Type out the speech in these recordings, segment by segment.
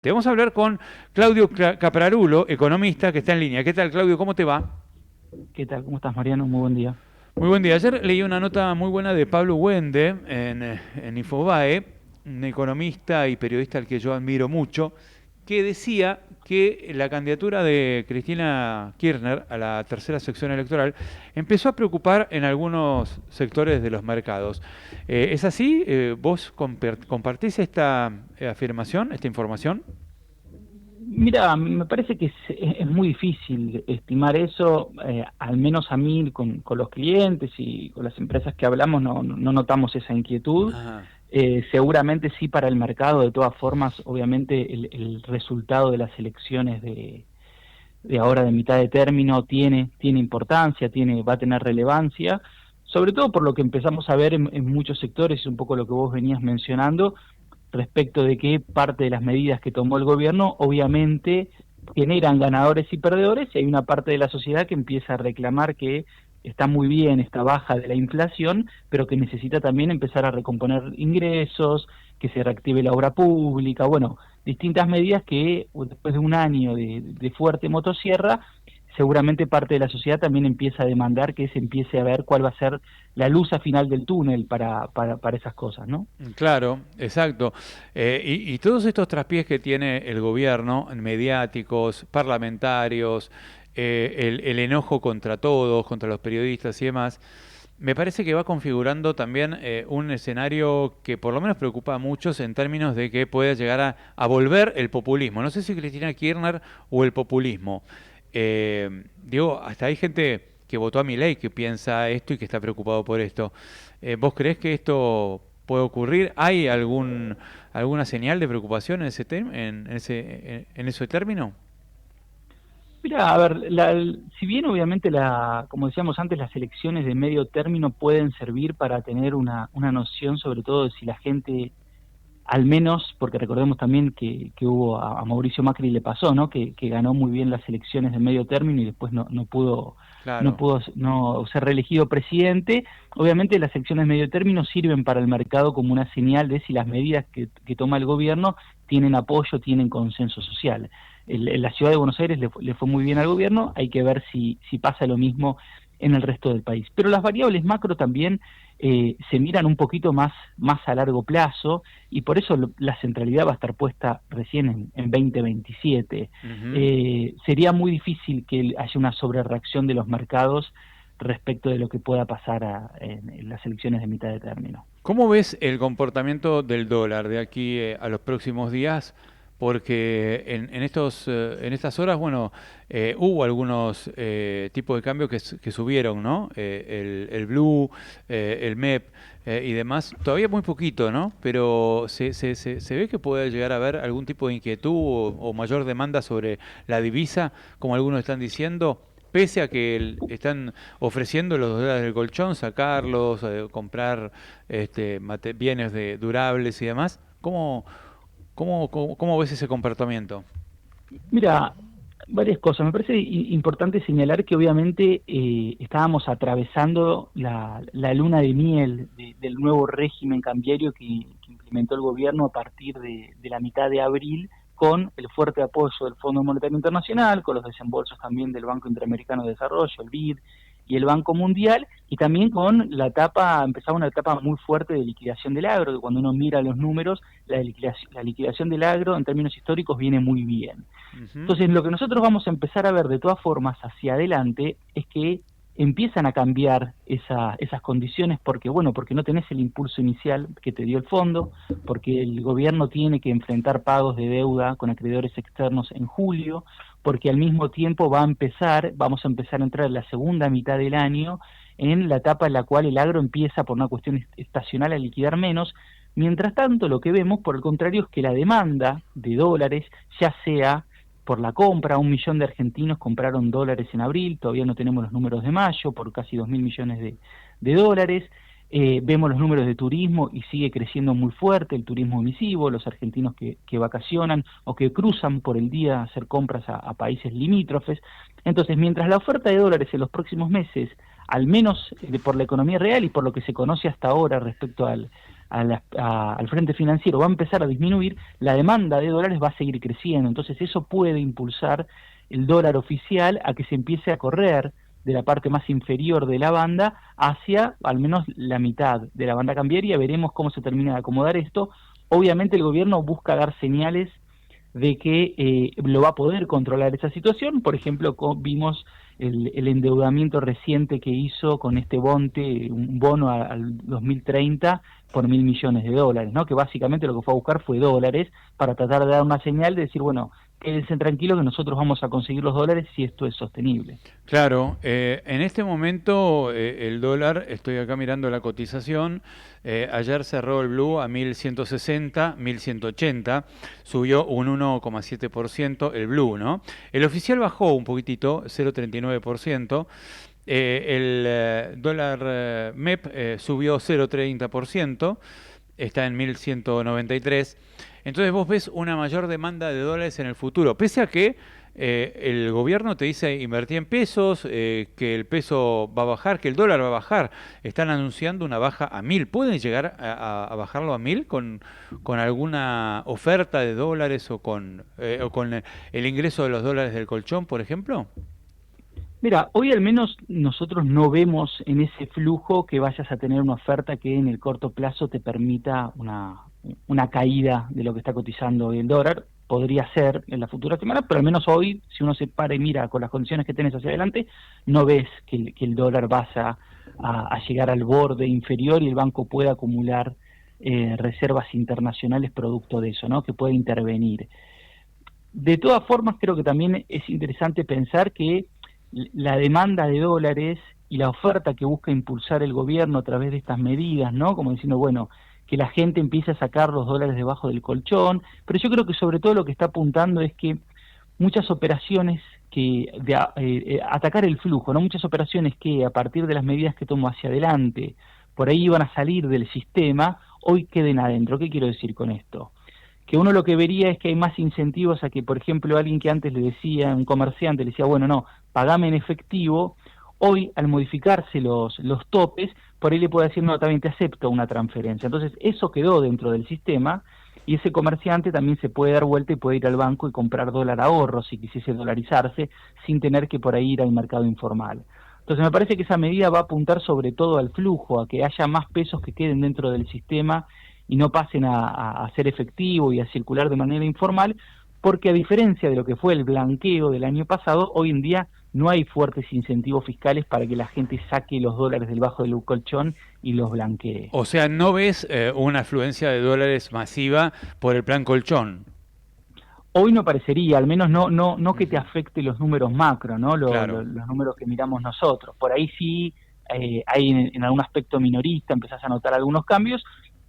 Te vamos a hablar con Claudio Caprarulo, economista, que está en línea. ¿Qué tal, Claudio? ¿Cómo te va? ¿Qué tal? ¿Cómo estás, Mariano? Muy buen día. Muy buen día. Ayer leí una nota muy buena de Pablo Wende en Infobae, un economista y periodista al que yo admiro mucho, que decía que la candidatura de Cristina Kirchner a la tercera sección electoral empezó a preocupar en algunos sectores de los mercados. ¿Es así? ¿Vos compartís esta afirmación, esta información? Mira, me parece que es muy difícil estimar eso, al menos a mí con los clientes y con las empresas que hablamos no notamos esa inquietud. Ajá. Seguramente sí para el mercado, de todas formas, obviamente el resultado de las elecciones de ahora de mitad de término tiene importancia, va a tener relevancia, sobre todo por lo que empezamos a ver en muchos sectores, un poco lo que vos venías mencionando, respecto de que parte de las medidas que tomó el gobierno obviamente generan ganadores y perdedores, y hay una parte de la sociedad que empieza a reclamar que está muy bien esta baja de la inflación, pero que necesita también empezar a recomponer ingresos, que se reactive la obra pública, bueno, distintas medidas que después de un año de fuerte motosierra, seguramente parte de la sociedad también empieza a demandar que se empiece a ver cuál va a ser la luz a final del túnel para esas cosas, ¿no? Claro, exacto. Y todos estos traspiés que tiene el gobierno, mediáticos, parlamentarios, el enojo contra todos, contra los periodistas y demás, me parece que va configurando también un escenario que por lo menos preocupa a muchos en términos de que pueda llegar a volver el populismo. No sé si Cristina Kirchner o el populismo. Digo, hasta hay gente que votó a Milei que piensa esto y que está preocupado por esto. ¿Vos creés que esto puede ocurrir? ¿Hay alguna señal de preocupación en en ese término? Mira, a ver, si bien obviamente como decíamos antes, las elecciones de medio término pueden servir para tener una noción sobre todo de si la gente, al menos, porque recordemos también que hubo a Mauricio Macri le pasó, ¿no? Que ganó muy bien las elecciones de medio término y después Claro. no ser reelegido presidente. Obviamente las elecciones de medio término sirven para el mercado como una señal de si las medidas que toma el gobierno tienen apoyo, tienen consenso social. En la ciudad de Buenos Aires le fue muy bien al gobierno, hay que ver si pasa lo mismo en el resto del país. Pero las variables macro también se miran un poquito más a largo plazo, y por eso la centralidad va a estar puesta recién en 2027. Ujú. Sería muy difícil que haya una sobrereacción de los mercados respecto de lo que pueda pasar en las elecciones de mitad de término. ¿Cómo ves el comportamiento del dólar de aquí a los próximos días? Porque en estas horas, bueno, hubo algunos tipos de cambio que subieron, ¿no? El Blue, el MEP y demás. Todavía muy poquito, ¿no? Pero se ve que puede llegar a haber algún tipo de inquietud o mayor demanda sobre la divisa, como algunos están diciendo, pese a que están ofreciendo los dólares del colchón, sacarlos, comprar bienes durables y demás. ¿Cómo ves ese comportamiento? Mira, varias cosas. Me parece importante señalar que obviamente estábamos atravesando la luna de miel del nuevo régimen cambiario que implementó el gobierno a partir de la mitad de abril, con el fuerte apoyo del Fondo Monetario Internacional, con los desembolsos también del Banco Interamericano de Desarrollo, el BID, y el Banco Mundial, y también con empezaba una etapa muy fuerte de liquidación del agro, que cuando uno mira los números, la liquidación del agro en términos históricos viene muy bien. Ujú. Entonces, lo que nosotros vamos a empezar a ver de todas formas hacia adelante es que empiezan a cambiar esas condiciones porque, bueno, porque no tenés el impulso inicial que te dio el fondo, porque el gobierno tiene que enfrentar pagos de deuda con acreedores externos en julio, porque al mismo tiempo vamos a empezar a entrar en la segunda mitad del año en la etapa en la cual el agro empieza por una cuestión estacional a liquidar menos. Mientras tanto, lo que vemos, por el contrario, es que la demanda de dólares, ya sea por la compra, 1 millón de argentinos compraron dólares en abril, todavía no tenemos los números de mayo, por casi 2.000 millones de dólares. Vemos los números de turismo y sigue creciendo muy fuerte el turismo emisivo, los argentinos que vacacionan o que cruzan por el día a hacer compras a países limítrofes. Entonces, mientras la oferta de dólares en los próximos meses, al menos por la economía real y por lo que se conoce hasta ahora respecto al frente financiero va a empezar a disminuir, la demanda de dólares va a seguir creciendo. Entonces eso puede impulsar el dólar oficial a que se empiece a correr de la parte más inferior de la banda hacia al menos la mitad de la banda cambiaria. Veremos cómo se termina de acomodar esto. Obviamente el gobierno busca dar señales de que lo va a poder controlar esa situación. Por ejemplo, vimos el endeudamiento reciente que hizo con este un bono al 2030 por $1.000 millones, ¿no? Que básicamente lo que fue a buscar fue dólares para tratar de dar una señal de decir, bueno, quédense tranquilos que nosotros vamos a conseguir los dólares si esto es sostenible. Claro, en este momento el dólar, estoy acá mirando la cotización, ayer cerró el blue a 1160, 1180, subió un 1,7% el blue, ¿no? El oficial bajó un poquitito, 0,39%. El dólar MEP subió 0,30%, está en 1193. Entonces vos ves una mayor demanda de dólares en el futuro, pese a que el gobierno te dice invertir en pesos, que el peso va a bajar, que el dólar va a bajar. Están anunciando una baja a 1.000. ¿Pueden llegar a bajarlo a 1.000 con alguna oferta de dólares o con el ingreso de los dólares del colchón, por ejemplo? Mira, hoy al menos nosotros no vemos en ese flujo que vayas a tener una oferta que en el corto plazo te permita una caída de lo que está cotizando hoy el dólar. Podría ser en la futura semana, pero al menos hoy, si uno se para y mira con las condiciones que tenés hacia adelante, no ves que el dólar vaya a llegar al borde inferior y el banco pueda acumular reservas internacionales producto de eso, ¿no? Que puede intervenir. De todas formas, creo que también es interesante pensar que la demanda de dólares y la oferta que busca impulsar el gobierno a través de estas medidas, ¿no? Como diciendo, bueno, que la gente empiece a sacar los dólares debajo del colchón, pero yo creo que sobre todo lo que está apuntando es que muchas operaciones atacar el flujo, ¿no? Muchas operaciones que a partir de las medidas que tomo hacia adelante, por ahí iban a salir del sistema, hoy queden adentro. ¿Qué quiero decir con esto? Que uno lo que vería es que hay más incentivos a que, por ejemplo, alguien que antes le decía, un comerciante le decía, bueno, no, pagame en efectivo, hoy al modificarse los topes, por ahí le puede decir, no, también te acepto una transferencia. Entonces, eso quedó dentro del sistema y ese comerciante también se puede dar vuelta y puede ir al banco y comprar dólar ahorro si quisiese dolarizarse sin tener que por ahí ir al mercado informal. Entonces me parece que esa medida va a apuntar sobre todo al flujo, a que haya más pesos que queden dentro del sistema y no pasen a ser efectivo y a circular de manera informal, porque a diferencia de lo que fue el blanqueo del año pasado, hoy en día no hay fuertes incentivos fiscales para que la gente saque los dólares debajo del colchón y los blanquee. O sea, ¿no ves una afluencia de dólares masiva por el plan colchón? Hoy no parecería, al menos no que te afecte los números macro, ¿no? Claro. Los números que miramos nosotros. Por ahí sí hay en algún aspecto minorista, empezás a notar algunos cambios,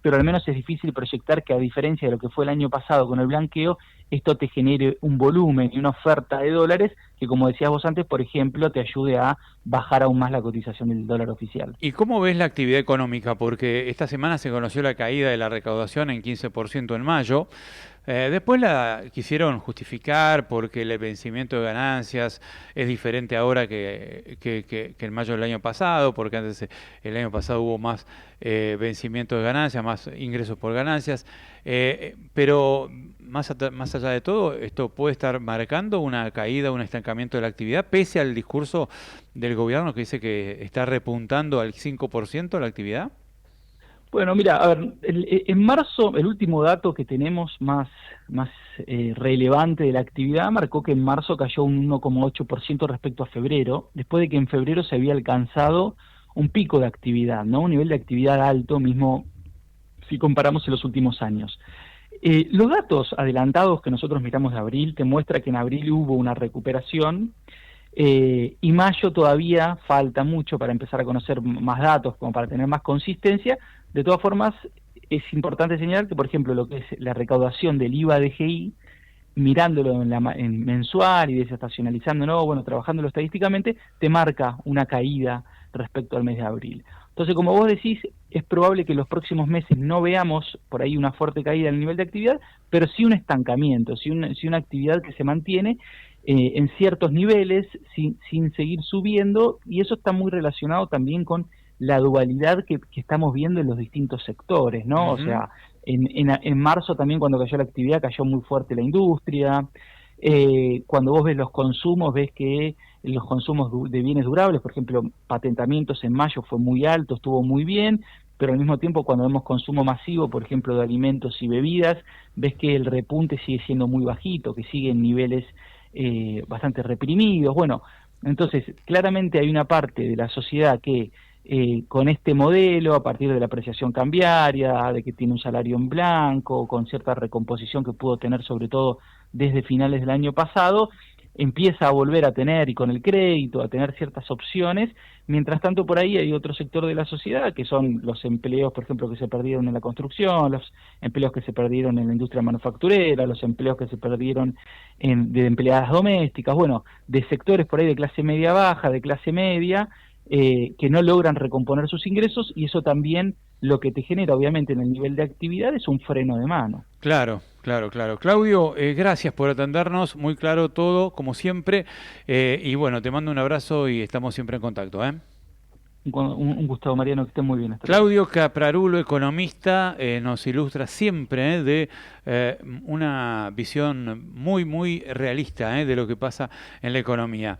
pero al menos es difícil proyectar que a diferencia de lo que fue el año pasado con el blanqueo, esto te genere un volumen y una oferta de dólares que, como decías vos antes, por ejemplo, te ayude a bajar aún más la cotización del dólar oficial. ¿Y cómo ves la actividad económica? Porque esta semana se conoció la caída de la recaudación en 15% en mayo. Después la quisieron justificar porque el vencimiento de ganancias es diferente ahora que en mayo del año pasado, porque antes el año pasado hubo más vencimiento de ganancias, más ingresos por ganancias. Pero más allá de todo, esto puede estar marcando una caída, un estancamiento de la actividad, pese al discurso del gobierno que dice que está repuntando al 5% la actividad. Bueno, mira, a ver, en marzo, el último dato que tenemos más relevante de la actividad marcó que en marzo cayó un 1,8% respecto a febrero, después de que en febrero se había alcanzado un pico de actividad, ¿no? Un nivel de actividad alto mismo si comparamos en los últimos años. Los datos adelantados que nosotros miramos de abril te muestra que en abril hubo una recuperación y mayo todavía falta mucho para empezar a conocer más datos, como para tener más consistencia. De todas formas, es importante señalar que, por ejemplo, lo que es la recaudación del IVA DGI, mirándolo en mensual y desestacionalizando, ¿no? Bueno, trabajándolo estadísticamente, te marca una caída respecto al mes de abril. Entonces, como vos decís, es probable que en los próximos meses no veamos por ahí una fuerte caída en el nivel de actividad, pero sí un estancamiento, sí una actividad que se mantiene en ciertos niveles sin seguir subiendo, y eso está muy relacionado también con la dualidad que estamos viendo en los distintos sectores, ¿no? O Ujú. sea, en marzo también cuando cayó la actividad cayó muy fuerte la industria. Cuando vos ves los consumos, ves que los consumos de bienes durables, por ejemplo, patentamientos en mayo fue muy alto, estuvo muy bien, pero al mismo tiempo cuando vemos consumo masivo, por ejemplo, de alimentos y bebidas, ves que el repunte sigue siendo muy bajito, que sigue en niveles bastante reprimidos. Bueno, entonces claramente hay una parte de la sociedad que con este modelo, a partir de la apreciación cambiaria, de que tiene un salario en blanco, con cierta recomposición que pudo tener sobre todo desde finales del año pasado, empieza a volver a tener, y con el crédito, a tener ciertas opciones. Mientras tanto, por ahí hay otro sector de la sociedad, que son los empleos, por ejemplo, que se perdieron en la construcción, los empleos que se perdieron en la industria manufacturera, los empleos que se perdieron de empleadas domésticas, bueno, de sectores por ahí de clase media baja, de clase media, que no logran recomponer sus ingresos, y eso también lo que te genera, obviamente, en el nivel de actividad es un freno de mano. Claro, claro, claro. Claudio, gracias por atendernos, muy claro todo, como siempre. Y bueno, te mando un abrazo y estamos siempre en contacto, ¿eh? Un gusto, Mariano, que esté muy bien. Hasta luego. Claudio Caprarulo, economista, nos ilustra siempre de una visión muy, muy realista de lo que pasa en la economía.